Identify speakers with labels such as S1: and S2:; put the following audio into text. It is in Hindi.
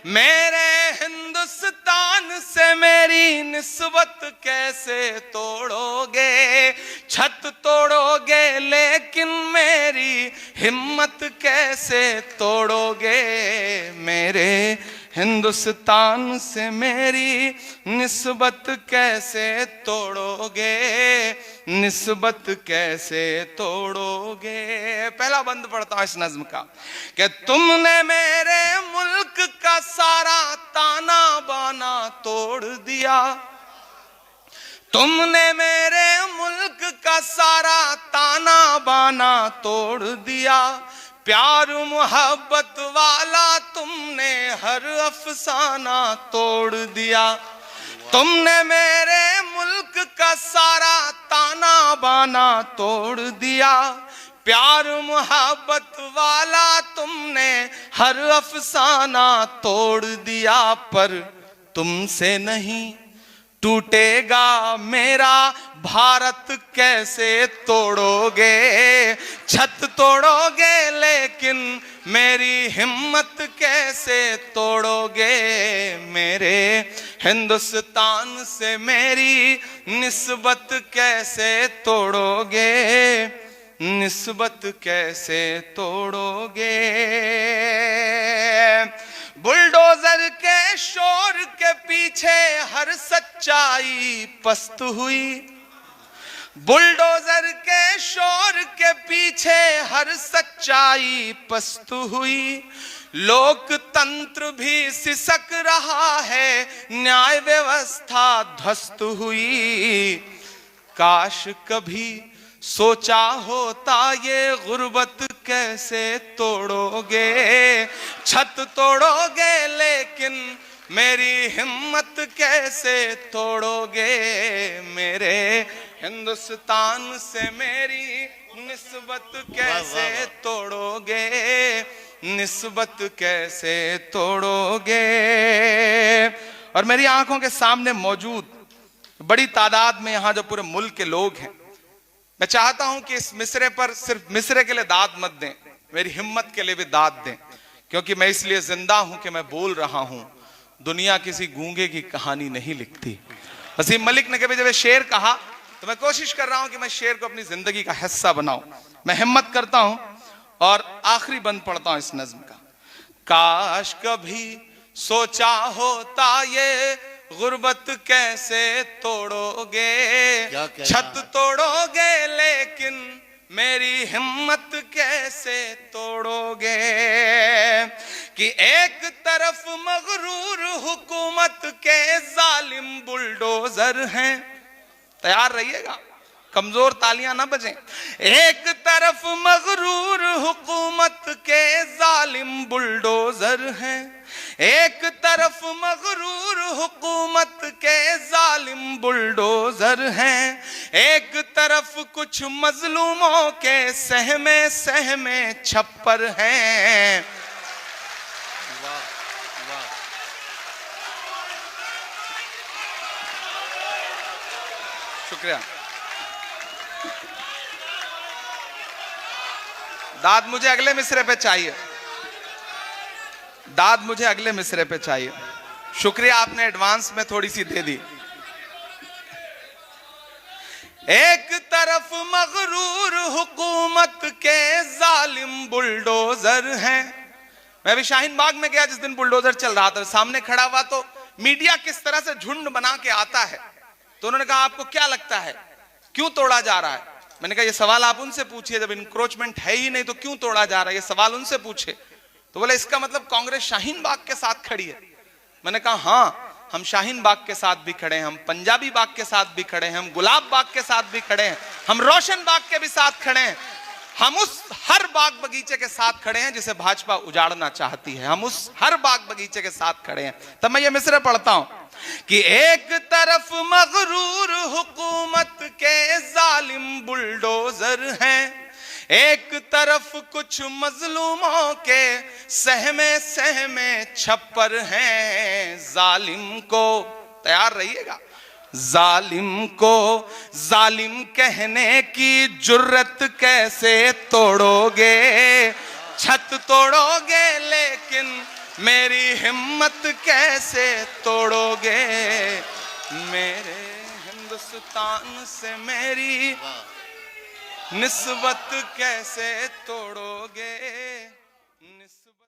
S1: मेरे हिंदुस्तान से मेरी निस्बत कैसे तोड़ोगे, छत तोड़ोगे लेकिन मेरी हिम्मत कैसे तोड़ोगे, मेरे हिंदुस्तान से मेरी निस्बत कैसे तोड़ोगे, निस्बत कैसे तोड़ोगे। पहला बंद पढ़ता हूं इस नज्म का कि तुमने मेरे मुल्क का सारा ताना बाना तोड़ दिया, तुमने मेरे मुल्क का सारा ताना बाना तोड़ दिया, प्यार मोहब्बत वाला तुमने हर अफसाना तोड़ दिया, तुमने मेरे मुल्क का सारा ताना बाना तोड़ दिया, प्यार मोहब्बत वाला तुमने हर अफसाना तोड़ दिया, पर तुमसे नहीं टूटेगा मेरा भारत कैसे तोड़ोगे, छत तोड़ोगे लेकिन मेरी हिम्मत कैसे तोड़ोगे, मेरे हिंदुस्तान से मेरी निस्बत कैसे तोड़ोगे, निस्बत कैसे तोड़ोगे। बुलडोजर के शोर के पीछे हर सच्चाई पस्त हुई, बुलडोजर के शोर के पीछे हर सच्चाई पस्त हुई, लोकतंत्र भी सिसक रहा है, न्याय व्यवस्था ध्वस्त हुई, काश कभी सोचा होता ये गुर्बत कैसे तोड़ोगे, छत तोड़ोगे लेकिन मेरी हिम्मत कैसे तोड़ोगे, मेरे हिंदुस्तान से मेरी निस्बत कैसे तोड़ोगे, निस्बत कैसे तोड़ोगे। और मेरी आंखों के सामने मौजूद बड़ी तादाद में यहां जो पूरे मुल्क के लोग हैं, मैं चाहता हूं कि इस मिसरे पर सिर्फ मिसरे के लिए दाद मत दें, मेरी हिम्मत के लिए भी दाद दें, क्योंकि मैं इसलिए जिंदा हूं कि मैं बोल रहा हूं। दुनिया किसी गूंगे की कहानी नहीं लिखती। वसीम मलिक ने कभी जब शेर कहा तो मैं कोशिश कर रहा हूं कि मैं शेर को अपनी जिंदगी का हिस्सा बनाऊं। मैं हिम्मत करता हूं और आखिरी बंद पढ़ता हूं इस नज्म का। काश कभी सोचा होता ये गुर्बत कैसे तोड़ोगे, छत तोड़ोगे लेकिन मेरी हिम्मत कैसे तोड़ोगे, कि एक तरफ मगरूर हुकूमत के जालिम बुलडोजर हैं, तैयार रहिएगा, कमजोर तालियां ना बजें, एक तरफ मगरूर हुकूमत के जालिम बुलडोजर हैं, एक तरफ मगरूर हुकूमत के जालिम बुलडोजर हैं, एक तरफ कुछ मजलूमों के सहमे सहमे छप्पर हैं। वाह वाह, शुक्रिया। दाद मुझे अगले मिसरे पे चाहिए, दाद मुझे अगले मिसरे पे चाहिए। शुक्रिया, आपने एडवांस में थोड़ी सी दे दी। एक तरफ मगरूर हुकूमत के जालिम बुलडोजर हैं। मैं भी शाहीन बाग में गया जिस दिन बुलडोजर चल रहा था, सामने खड़ा हुआ तो मीडिया किस तरह से झुंड बना के आता है, तो उन्होंने कहा आपको क्या लगता है क्यों तोड़ा जा रहा है। मैंने कहा ये सवाल आप उनसे पूछिए, जब इंक्रोचमेंट है ही नहीं तो क्यों तोड़ा जा रहा है, ये सवाल उनसे पूछे। तो बोले इसका मतलब कांग्रेस शाहीन बाग के साथ खड़ी है। मैंने कहा हाँ, हम शाहीन बाग के साथ भी खड़े हैं, हम पंजाबी बाग के साथ भी खड़े हैं, हम गुलाब बाग के साथ भी खड़े हैं, हम रोशन बाग के भी साथ खड़े हैं, हम उस हर बाग बगीचे के साथ खड़े हैं जिसे भाजपा उजाड़ना चाहती है, हम उस हर बाग बगीचे के साथ खड़े हैं। तब मैं ये मिसरे पढ़ता हूं कि एक तरफ मगरूर हुकूमत के जालिम बुलडोजर हैं, एक तरफ कुछ मजलूमों के सहमे सहमे छप्पर हैं। जालिम को, तैयार रहिएगा, जालिम को जालिम कहने की जुर्रत कैसे तोड़ोगे, छत तोड़ोगे लेकिन मेरी हिम्मत कैसे तोड़ोगे, मेरे हिंदुस्तान से मेरी निस्बत कैसे तोड़ोगे।